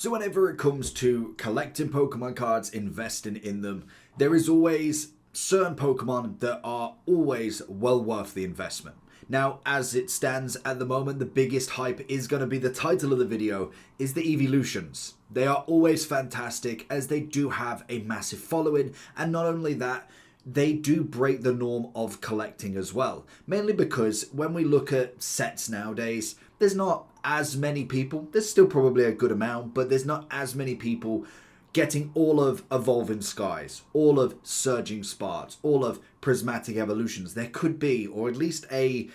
So whenever it comes to collecting Pokemon cards, investing in them, there is always certain Pokemon that are always well worth the investment. Now, as it stands at the moment, the biggest hype is going to be the title of the video, is the EEVEELUTIONS. They are always fantastic as they do have a massive following, and not only that, they do break the norm of collecting as well. Mainly because when we look at sets nowadays, there's not as many people, there's still probably a good amount, but there's not as many people getting all of Evolving Skies, all of Surging Sparks, all of Prismatic Evolutions. There could be, or at least a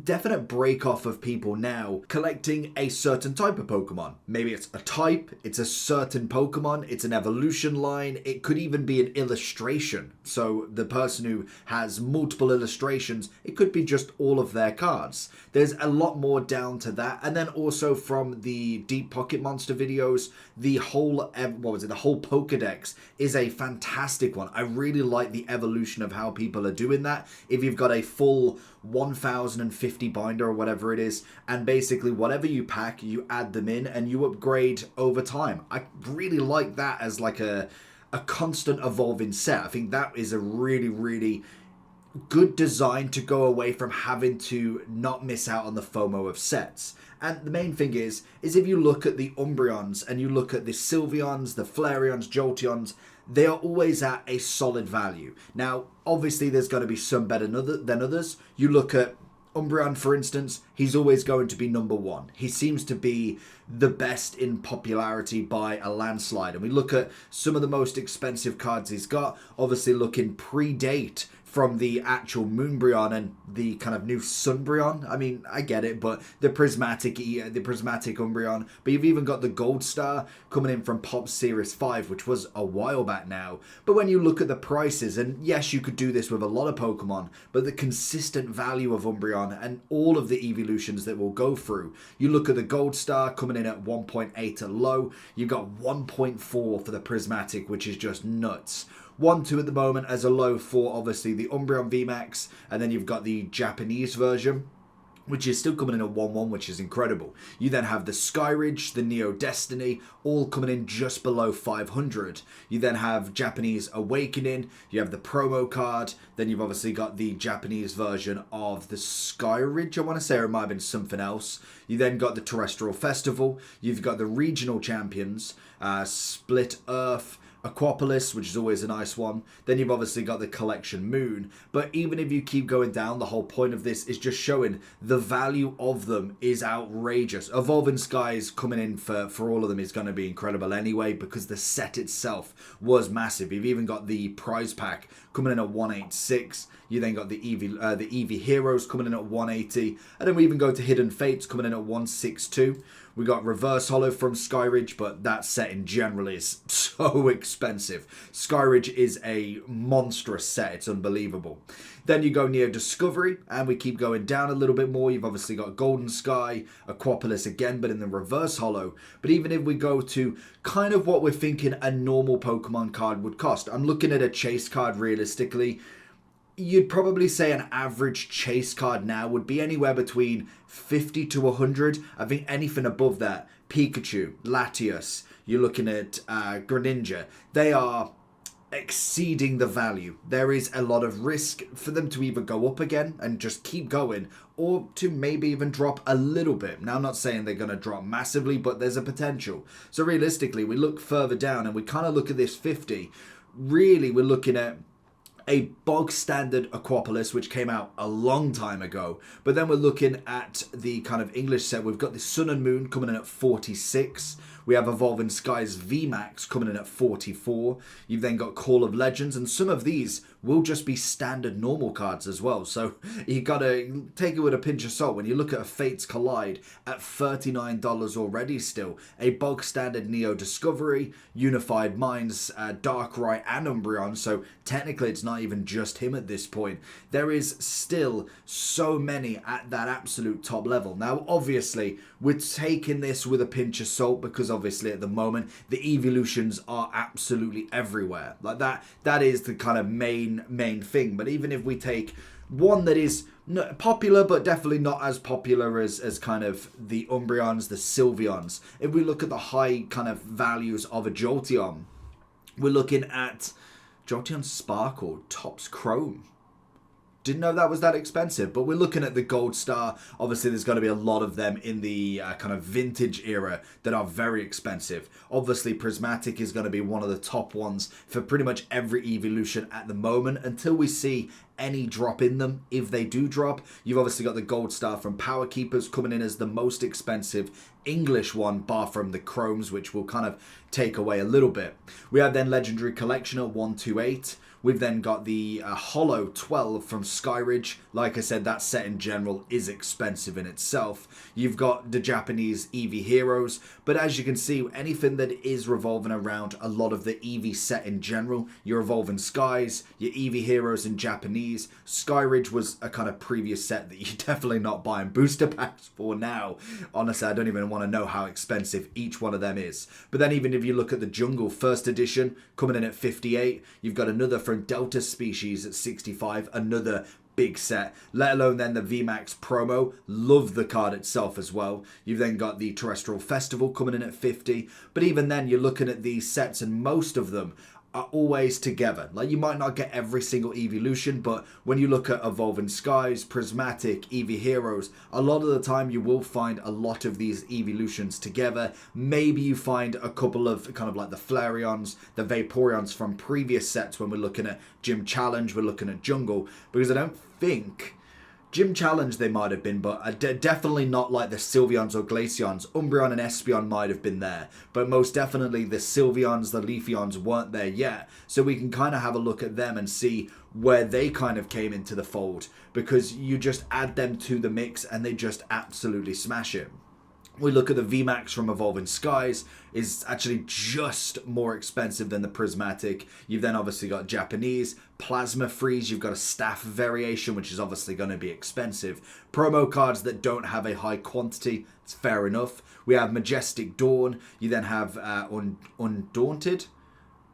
definite break off of people now collecting a certain type of Pokemon. Maybe it's a type, it's a certain Pokemon, it's an evolution line, it could even be an illustration. So the person who has multiple illustrations, it could be just all of their cards. There's a lot more down to that. And then also from the Deep Pocket Monster videos, the whole, the whole Pokedex is a fantastic one. I really like the evolution of how people are doing that. If you've got a full 1050 binder or whatever it is, and basically whatever you pack, you add them in and you upgrade over time. I really like that as like a constant evolving set. I think that is a really good design to go away from having to not miss out on the FOMO of sets. And the main thing is if you look at the Umbreons and you look at the Sylveons, the Flareons, Jolteons, they are always at a solid value. Now, obviously, there's going to be some better than others. You look at Umbreon, for instance, he's always going to be number one. He seems to be the best in popularity by a landslide. And we look at some of the most expensive cards he's got, obviously looking predate from the actual Moonbreon and the kind of new Sunbreon. I mean, I get it, but the prismatic Umbreon. But you've even got the Gold Star coming in from Pop Series 5, which was a while back now. But when you look at the prices, and yes, you could do this with a lot of Pokemon, but the consistent value of Umbreon and all of the evolutions that we'll go through. You look at the Gold Star coming in at 1.8 at low. You've got 1.4 for the prismatic, which is just nuts. 1-2 at the moment as a low for obviously the Umbreon VMAX, and then you've got the Japanese version, which is still coming in at 1-1, which is incredible. You then have the Skyridge, the Neo Destiny, all coming in just below 500. You then have Japanese Awakening, you have the promo card, then you've obviously got the Japanese version of the Skyridge, I want to say, or it might have been something else. You then got the Terrestrial Festival, you've got the Regional Champions, Split Earth, Aquapolis, which is always a nice one. Then you've obviously got the Collection Moon. But even if you keep going down, the whole point of this is just showing the value of them is outrageous. Evolving Skies coming in for all of them is going to be incredible anyway, because the set itself was massive. You've even got the prize pack coming in at 186. You then got the Eevee Heroes coming in at 180. And then we even go to Hidden Fates coming in at 162. We got Reverse Hollow from Skyridge, but that set in general is so expensive. Skyridge is a monstrous set. It's unbelievable. Then you go near Discovery, and we keep going down a little bit more. You've obviously got Golden Sky, Aquapolis again, but in the Reverse Hollow. But even if we go to kind of what we're thinking a normal Pokemon card would cost, I'm looking at a chase card realistically. You'd probably say an average chase card now would be anywhere between 50 to 100. I think anything above that, Pikachu, Latios, you're looking at Greninja, they are exceeding the value. There is a lot of risk for them to either go up again and just keep going, or to maybe even drop a little bit. Now, I'm not saying they're going to drop massively, but there's a potential. So realistically, we look further down and we kind of look at this 50. Really, we're looking at a bog standard Aquapolis, which came out a long time ago. But then we're looking at the kind of English set. We've got the Sun and Moon coming in at 46. We have Evolving Skies VMAX coming in at 44. You've then got Call of Legends, and some of these will just be standard normal cards as well. So you got to take it with a pinch of salt. When you look at a Fates Collide at $39 already still, a bog standard Neo Discovery, Unified Minds, Darkrai and Umbreon, so technically it's not even just him at this point. There is still so many at that absolute top level. Now, obviously, we're taking this with a pinch of salt because obviously at the moment, the evolutions are absolutely everywhere. Like that is the kind of main thing. But even if we take one that is popular, but definitely not as popular as kind of the Umbreons, the Sylveons. If we look at the high kind of values of a Jolteon, we're looking at Jolteon Sparkle, Topps Chrome. Didn't know that was that expensive, but we're looking at the Gold Star. Obviously, there's going to be a lot of them in the kind of vintage era that are very expensive. Obviously, Prismatic is going to be one of the top ones for pretty much every evolution at the moment until we see any drop in them. If they do drop, you've obviously got the Gold Star from Power Keepers coming in as the most expensive English one, bar from the Chromes, which will kind of take away a little bit. We have then Legendary Collectioner 128. We've then got the Holo 12 from Skyridge. Like I said, that set in general is expensive in itself. You've got the Japanese Eevee Heroes, but as you can see, anything that is revolving around a lot of the Eevee set in general, your Evolving Skies, your Eevee Heroes in Japanese. Skyridge was a kind of previous set that you're definitely not buying booster packs for now. Honestly, I don't even want to know how expensive each one of them is. But then even if you look at the Jungle First Edition, coming in at 58, you've got another from Delta Species at 65, another big set, let alone then the VMAX promo. Love the card itself as well. You've then got the Terrestrial Festival coming in at 50, but even then you're looking at these sets and most of them are always together. Like, you might not get every single evolution, but when you look at Evolving Skies, Prismatic, Eevee Heroes, a lot of the time you will find a lot of these evolutions together. Maybe you find a couple of kind of like the Flareons, the Vaporeons from previous sets when we're looking at Gym Challenge, we're looking at Jungle, because I don't think Gym Challenge they might have been, but definitely not like the Sylveons or Glaceons. Umbreon and Espeon might have been there, but most definitely the Sylveons, the Leafeons weren't there yet. So we can kind of have a look at them and see where they kind of came into the fold, because you just add them to the mix and they just absolutely smash it. We look at the VMAX from Evolving Skies, is actually just more expensive than the Prismatic. You've then obviously got Japanese, Plasma Freeze, you've got a Staff variation, which is obviously going to be expensive. Promo cards that don't have a high quantity, it's fair enough. We have Majestic Dawn, you then have Undaunted.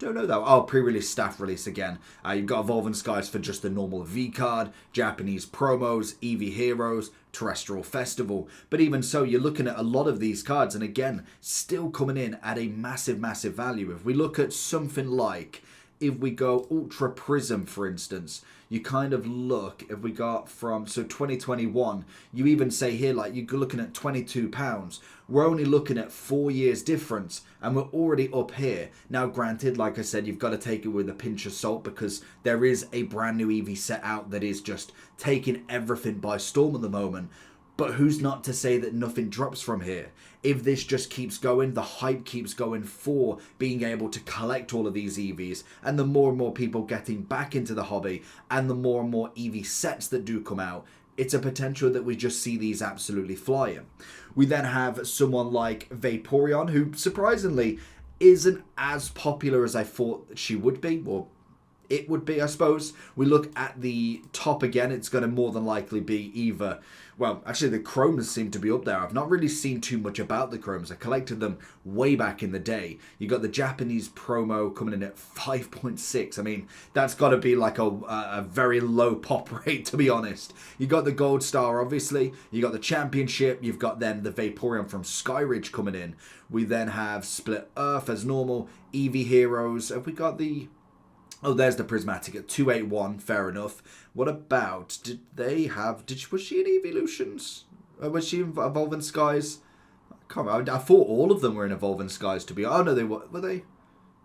Don't know that. Oh, pre-release staff release again. You've got Evolving Skies for just the normal V card, Japanese promos, Eevee Heroes, Terrestrial Festival. But even so, you're looking at a lot of these cards, and again, still coming in at a massive, massive value. If we look at something like, if we go Ultra Prism, for instance, you kind of look, if we got from, so 2021, you even say here, like, you're looking at £22. We're only looking at 4 years difference, and we're already up here. Now, granted, like I said, you've got to take it with a pinch of salt, because there is a brand new Eevee set out that is just taking everything by storm at the moment. But who's not to say that nothing drops from here? If this just keeps going, the hype keeps going for being able to collect all of these EVs, and the more and more people getting back into the hobby, and the more and more EV sets that do come out, it's a potential that we just see these absolutely flying. We then have someone like Vaporeon, who surprisingly isn't as popular as I thought she would be, or it would be, I suppose. We look at the top again, it's going to more than likely be either, well, actually the Chromes seem to be up there. I've not really seen too much about the Chromes. I collected them way back in the day. You got the Japanese promo coming in at 5.6. I mean, that's got to be like a very low pop rate, to be honest. You got the Gold Star, obviously. You got the Championship. You've got then the Vaporeon from Skyridge coming in. We then have Split Earth as normal. Eevee Heroes. Have we got the... Oh, there's the Prismatic at 281, fair enough. What about, did they have, was she in Evolutions? Was she in Evolving Skies? I can't remember. I thought all of them were in Evolving Skies to be, oh no, were they?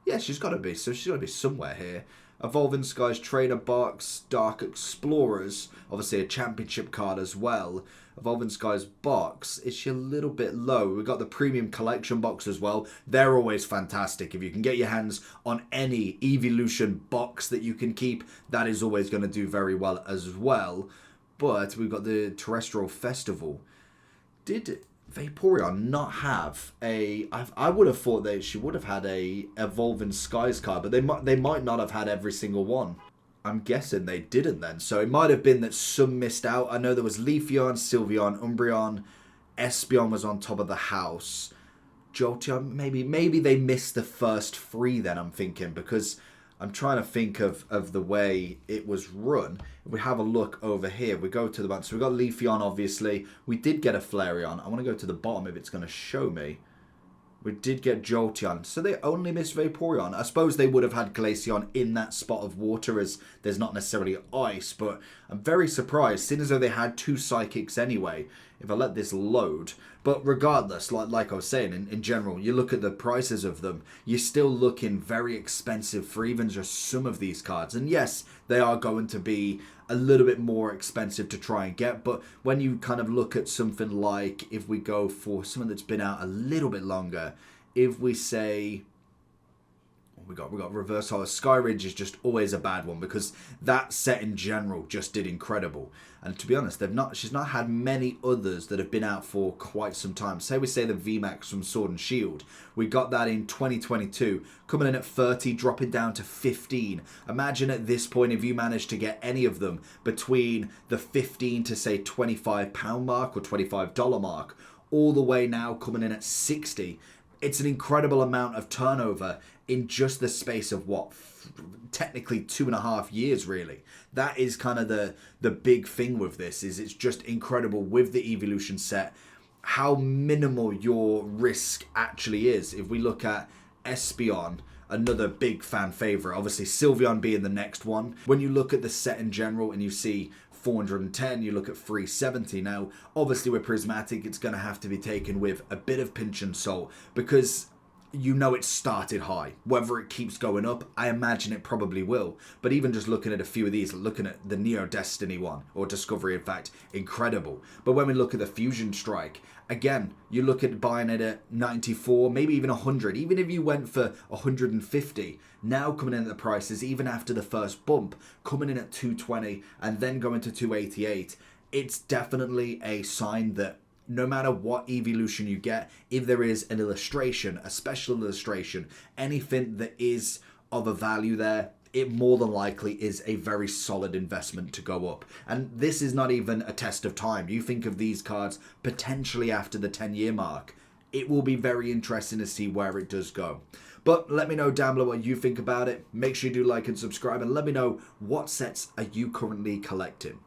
Yeah, she's got to be, so she's got to be somewhere here. Evolving Skies Trader Box, Dark Explorers, obviously a championship card as well. Evolving Skies box, is she a little bit low? We've got the premium collection box as well. They're always fantastic. If you can get your hands on any Evolution box that you can keep, that is always going to do very well as well. But we've got the Terrestrial Festival. Did Vaporeon not have a... I would have thought that she would have had a Evolving Skies card, but they might not have had every single one. I'm guessing they didn't then. So it might have been that some missed out. I know there was Leafeon, Sylveon, Umbreon, Espeon was on top of the house. Jolteon, maybe they missed the first 3 then, I'm thinking, because I'm trying to think of the way it was run. If we have a look over here, we go to the bottom. So we got Leafeon, obviously. We did get a Flareon. I want to go to the bottom if it's going to show me. We did get Jolteon. So they only missed Vaporeon. I suppose they would have had Glaceon in that spot of water as there's not necessarily ice. But I'm very surprised, seeing as though they had 2 Psychics anyway. If I let this load. But regardless, like I was saying, in general, you look at the prices of them, you're still looking very expensive for even just some of these cards. And yes, they are going to be a little bit more expensive to try and get. But when you kind of look at something like, if we go for something that's been out a little bit longer, if we say... We got Reverse Hollow. Skyridge is just always a bad one because that set in general just did incredible. And to be honest, she's not had many others that have been out for quite some time. Say we say the VMAX from Sword and Shield. We got that in 2022, coming in at 30, dropping down to 15. Imagine at this point if you managed to get any of them between the 15 to say £25 mark or $25 mark, all the way now coming in at 60. It's an incredible amount of turnover in just the space of what, technically 2.5 years, really. That is kind of the big thing with this, is it's just incredible with the Evolution set how minimal your risk actually is. If we look at Espeon, another big fan favorite, obviously Sylveon being the next one. When you look at the set in general and you see 410, you look at 370. Now, obviously with Prismatic, it's going to have to be taken with a bit of pinch and salt because you know it started high. Whether it keeps going up, I imagine it probably will. But even just looking at a few of these, looking at the Neo Destiny one, or Discovery, in fact, incredible. But when we look at the Fusion Strike, again, you look at buying it at 94, maybe even 100. Even if you went for 150, now coming in at the prices, even after the first bump, coming in at 220 and then going to 288, it's definitely a sign that no matter what evolution you get, if there is an illustration, a special illustration, anything that is of a value there, it more than likely is a very solid investment to go up. And this is not even a test of time. You think of these cards potentially after the 10-year mark. It will be very interesting to see where it does go. But let me know down below what you think about it. Make sure you do like and subscribe, and let me know what sets are you currently collecting.